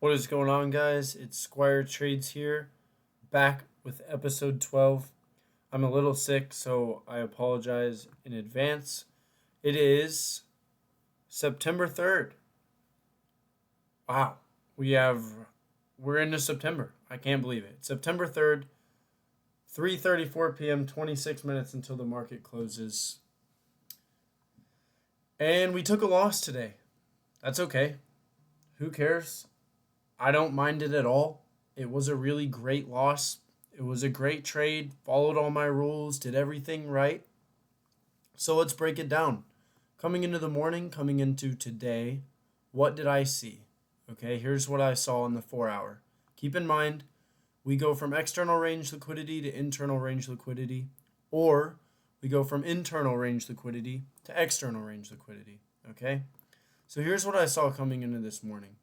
What is going on, guys? It's SquireTrades here, back with episode 12. I'm a little sick, so I apologize in advance. It is September 3rd. Wow. We're into September. I can't believe it. September 3rd, 3:34 p.m., 26 minutes until the market closes. And we took a loss today. That's okay. Who cares? I don't mind it at all. It was a really great loss. It was a great trade, followed all my rules, did everything right. So let's break it down. Coming into the morning, coming into today, what did I see? Okay, here's what I saw in the 4 hour. Keep in mind, we go from external range liquidity to internal range liquidity, or we go from internal range liquidity to external range liquidity. Okay, so here's what I saw coming into this morning.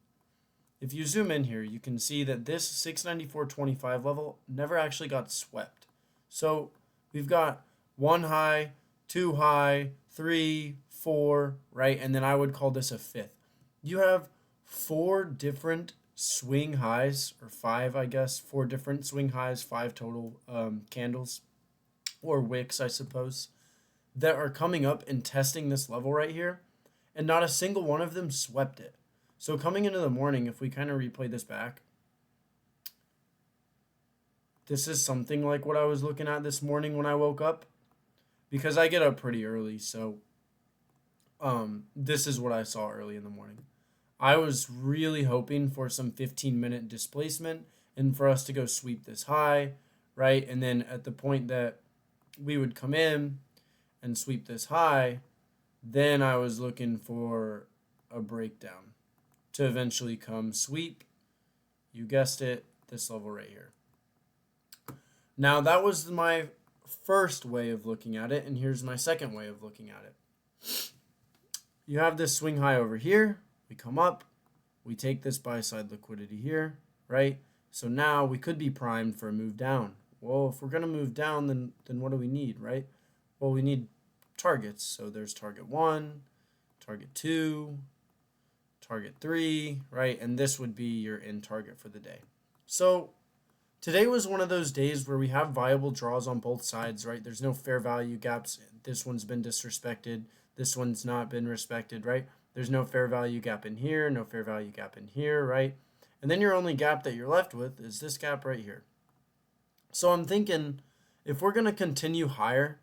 If you zoom in here, you can see that this 694.25 level never actually got swept. So we've got one high, two high, three, four, right? And then I would call this a fifth. You have four different swing highs, or five, I guess, four different swing highs, five total candles, or wicks, I suppose, that are coming up and testing this level right here. And not a single one of them swept it. So coming into the morning, if we kind of replay this back, this is something like what I was looking at this morning when I woke up, because I get up pretty early. So this is what I saw early in the morning. I was really hoping for some 15-minute displacement and for us to go sweep this high, right? And then at the point that we would come in and sweep this high, then I was looking for a breakdown to eventually come sweep, you guessed it, this level right here. Now that was my first way of looking at it, and here's my second way of looking at it. You have this swing high over here, we come up, we take this buy side liquidity here, right? So now we could be primed for a move down. Well, if we're gonna move down, then what do we need, right? Well, we need targets. So there's target 1, target 2, target 3, right? And this would be your end target for the day. So today was one of those days where we have viable draws on both sides, right? There's no fair value gaps. This one's been disrespected. This one's not been respected, right? There's no fair value gap in here, no fair value gap in here, right? And then your only gap that you're left with is this gap right here. So I'm thinking, if we're going to continue higher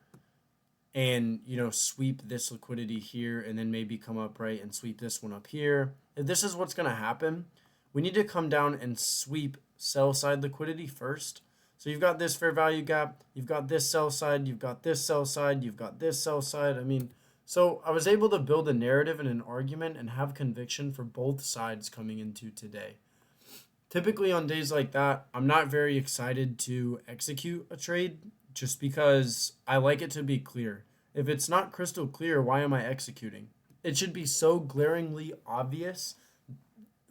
and, sweep this liquidity here and then maybe come up, right, and sweep this one up here, if this is what's going to happen, we need to come down and sweep sell side liquidity first. So you've got this fair value gap, you've got this sell side, you've got this sell side, you've got this sell side. So I was able to build a narrative and an argument and have conviction for both sides coming into today. Typically on days like that, I'm not very excited to execute a trade just because I like it to be clear. If it's not crystal clear, why am I executing? It should be so glaringly obvious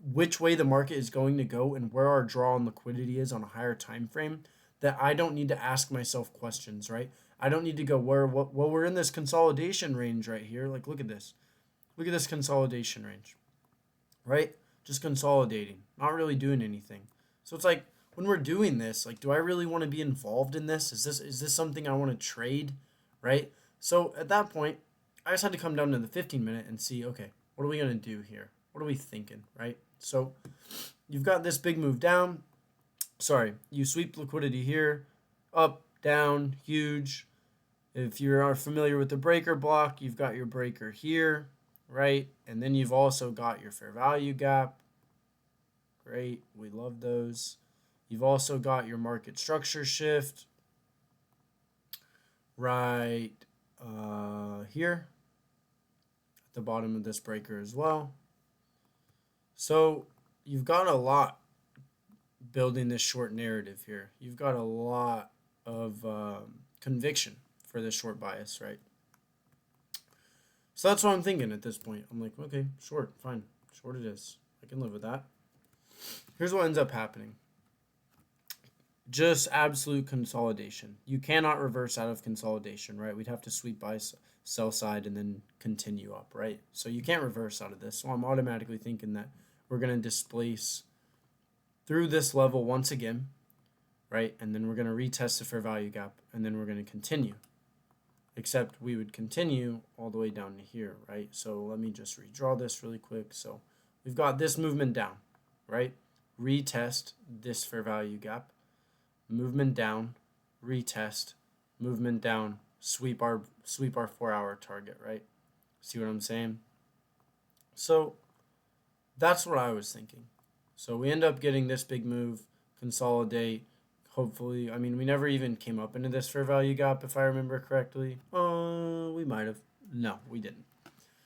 which way the market is going to go and where our draw on liquidity is on a higher time frame that I don't need to ask myself questions, right? I don't need to go we're in this consolidation range right here. Like, look at this. Look at this consolidation range, right? Just consolidating, not really doing anything. So it's like, when we're doing this, like, do I really want to be involved in this? Is this something I want to trade, right? So at that point, I just had to come down to the 15-minute and see, okay, what are we going to do here? What are we thinking, right? So you've got this big move down. Sorry, you sweep liquidity here, up, down, huge. If you are familiar with the breaker block, you've got your breaker here, right? And then you've also got your fair value gap. Great, we love those. You've also got your market structure shift right here at the bottom of this breaker as well. So you've got a lot building this short narrative here. You've got a lot of conviction for this short bias, right? So that's what I'm thinking at this point. I'm like, okay, short, fine. Short it is. I can live with that. Here's what ends up happening. Just absolute consolidation. You cannot reverse out of consolidation, right? We'd have to sweep by sell side and then continue up, right? So you can't reverse out of this. So I'm automatically thinking that we're going to displace through this level once again, right? And then we're going to retest the fair value gap, and then we're going to continue. Except we would continue all the way down to here, right? So let me just redraw this really quick. So we've got this movement down, right? Retest this fair value gap, movement down, retest, movement down, sweep our 4-hour target, right? See what I'm saying? So that's what I was thinking. So we end up getting this big move, consolidate. Hopefully, I mean, we never even came up into this fair value gap, if I remember correctly. We might have. No, we didn't.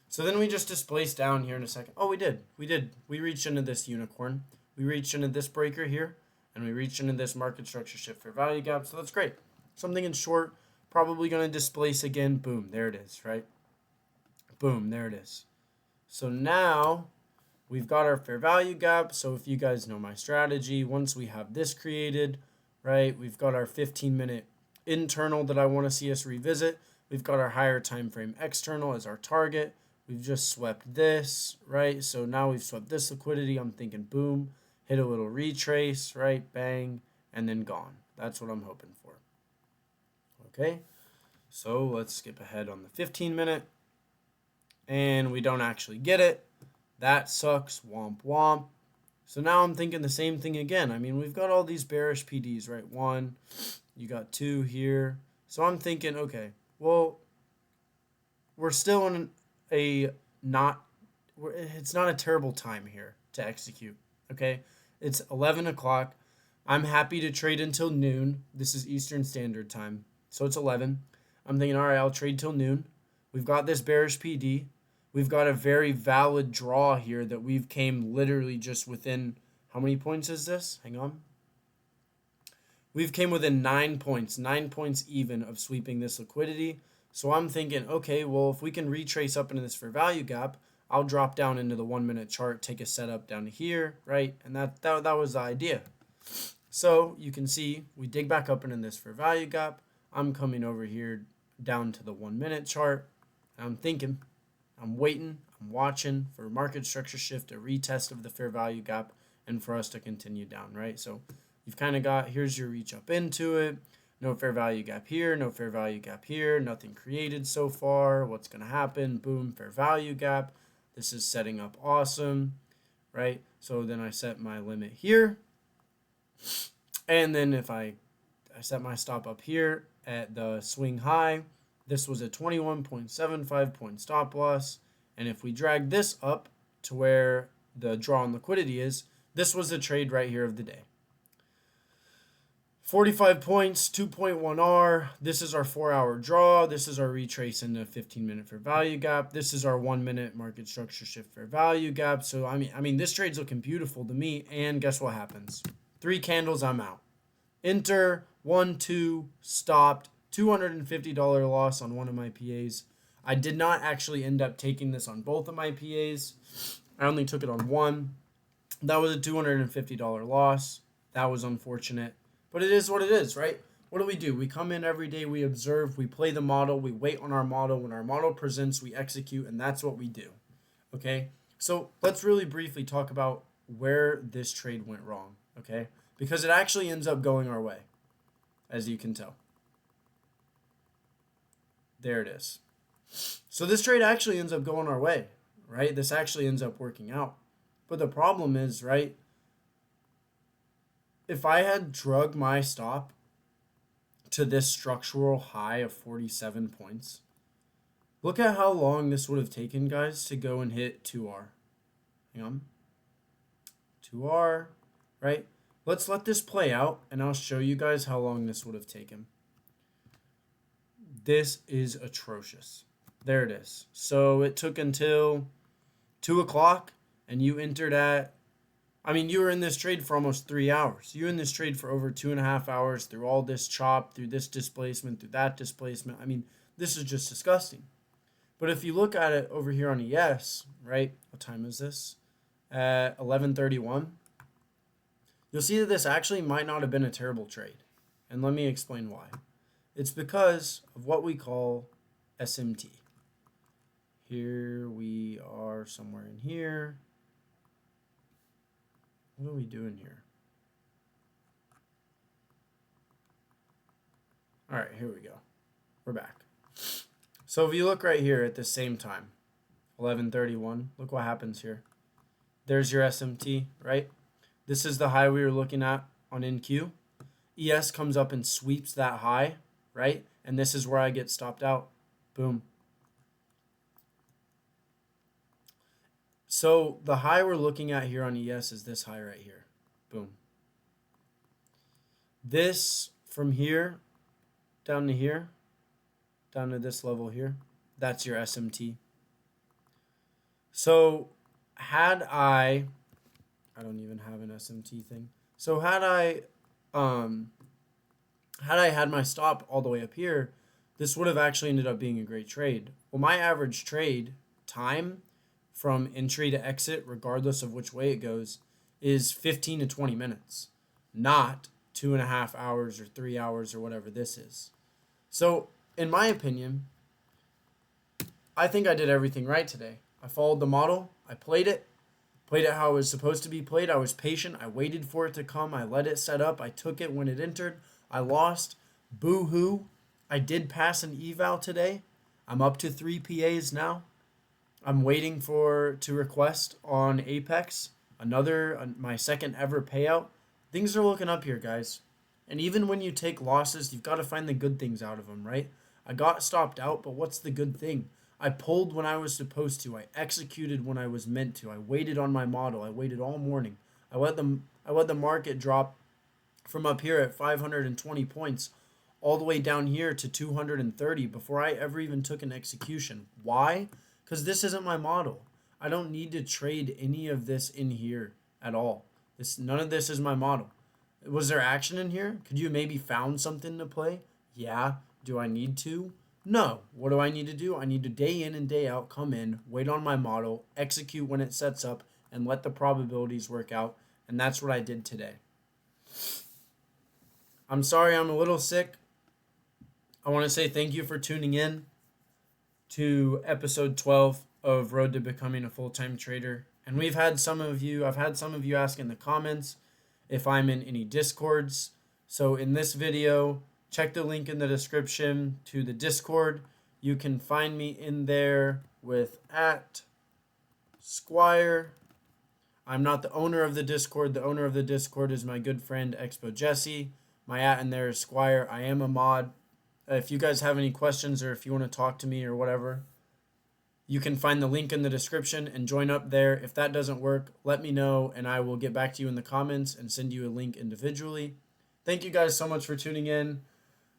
So then we just displaced down here in a second. Oh, we did. We reached into this unicorn. We reached into this breaker here, and we reached into this market structure shift fair value gap. So that's great. Something in short, probably going to displace again. Boom, there it is, right? Boom, there it is. So now we've got our fair value gap. So if you guys know my strategy, once we have this created, right, we've got our 15-minute internal that I want to see us revisit. We've got our higher time frame external as our target. We've just swept this, right? So now we've swept this liquidity. I'm thinking boom, hit a little retrace, right? Bang, and then gone. That's what I'm hoping for. Okay, so let's skip ahead on the 15-minute. And we don't actually get it. That sucks. Womp womp. So now I'm thinking the same thing again. I mean, we've got all these bearish PDs, right? 1, you got 2 here. So I'm thinking, okay, well, we're still in it's not a terrible time here to execute, okay? It's 11 o'clock. I'm happy to trade until noon. This is Eastern Standard Time, so it's 11. I'm thinking, all right, I'll trade till noon. We've got this bearish PD. We've got a very valid draw here that we've came literally just within, how many points is this? Hang on. We've came within 9 points even of sweeping this liquidity. So I'm thinking, okay, well, if we can retrace up into this fair value gap, I'll drop down into the 1-minute chart, take a setup down to here, right? And that was the idea. So you can see we dig back up into this fair value gap. I'm coming over here down to the 1-minute chart. I'm thinking, I'm waiting, I'm watching for market structure shift, a retest of the fair value gap, and for us to continue down, right? So you've kind of got, here's your reach up into it. No fair value gap here, no fair value gap here, nothing created so far. What's going to happen? Boom, fair value gap. This is setting up awesome, right? So then I set my limit here. And then if I set my stop up here at the swing high, this was a 21.75 point stop loss. And if we drag this up to where the draw on liquidity is, this was the trade right here of the day. 45 points, 2.1 R. This is our 4-hour draw. This is our retrace into 15-minute fair value gap. This is our 1-minute market structure shift fair value gap. So I mean, this trade's looking beautiful to me. And guess what happens? 3 candles, I'm out. Enter, 1, 2, stopped. $250 loss on one of my PAs. I did not actually end up taking this on both of my PAs. I only took it on one. That was a $250 loss. That was unfortunate. But it is what it is, right? What do? We come in every day, we observe, we play the model, we wait on our model. When our model presents, we execute, and that's what we do. Okay? So let's really briefly talk about where this trade went wrong, okay? Because it actually ends up going our way, as you can tell. There it is. So this trade actually ends up going our way, right? This actually ends up working out. But the problem is, right, if I had drug my stop to this structural high of 47 points, look at how long this would have taken, guys, to go and hit 2R. Hang on. 2R, right? Let's let this play out, and I'll show you guys how long this would have taken. This is atrocious. There it is. So it took until 2 o'clock, and you entered at, you were in this trade for almost 3 hours. You were in this trade for over 2.5 hours through all this chop, through this displacement, through that displacement. This is just disgusting. But if you look at it over here on ES, right? What time is this? At 11:31. You'll see that this actually might not have been a terrible trade. And let me explain why. It's because of what we call SMT. Here we are somewhere in here. What are we doing here? All right, here we go. We're back. So if you look right here at the same time, 11:31, look what happens here. There's your SMT, right? This is the high we were looking at on NQ. ES comes up and sweeps that high, right? And this is where I get stopped out. Boom. So the high we're looking at here on ES is this high right here. Boom. This from here down to here, down to this level here, that's your SMT. So had I don't even have an SMT thing. So had I had my stop all the way up here, this would have actually ended up being a great trade. Well, my average trade time from entry to exit, regardless of which way it goes, is 15 to 20 minutes, not 2.5 hours or 3 hours or whatever this is. So, in my opinion, I think I did everything right today. I followed the model. I played it how it was supposed to be played. I was patient. I waited for it to come. I let it set up. I took it when it entered. I lost. Boo-hoo. I did pass an eval today. I'm up to 3 PAs now. I'm waiting to request on Apex my second ever payout. Things are looking up here, guys. And even when you take losses, you've got to find the good things out of them, right? I got stopped out, but what's the good thing? I pulled when I was supposed to. I executed when I was meant to. I waited on my model. I waited all morning. I let the market drop from up here at 520 points all the way down here to 230 before I ever even took an execution. Why? Because this isn't my model. I don't need to trade any of this in here at all. None of this is my model. Was there action in here? Could you maybe found something to play? Yeah. Do I need to? No. What do I need to do? I need to day in and day out come in, wait on my model, execute when it sets up, and let the probabilities work out. And that's what I did today. I'm sorry I'm a little sick. I want to say thank you for tuning in to episode 12 of Road to Becoming a Full-Time Trader. And I've had some of you ask in the comments if I'm in any Discords. So in this video, check the link in the description to the Discord. You can find me in there with @Squire. I'm not the owner of the Discord. The owner of the Discord is my good friend Expo Jesse. My @ in there is Squire. I am a mod. If you guys have any questions or if you want to talk to me or whatever, you can find the link in the description and join up there. If that doesn't work, let me know and I will get back to you in the comments and send you a link individually. Thank you guys so much for tuning in.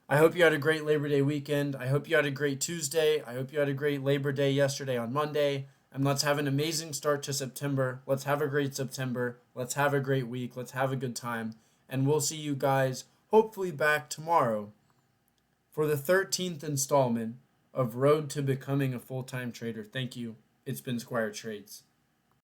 I hope you had a great Labor Day weekend. I hope you had a great Tuesday. I hope you had a great Labor Day yesterday on Monday. And let's have an amazing start to September. Let's have a great September. Let's have a great week. Let's have a good time. And we'll see you guys hopefully back tomorrow for the 13th installment of Road to Becoming a Full-Time Trader. Thank you. It's been SquireTrades.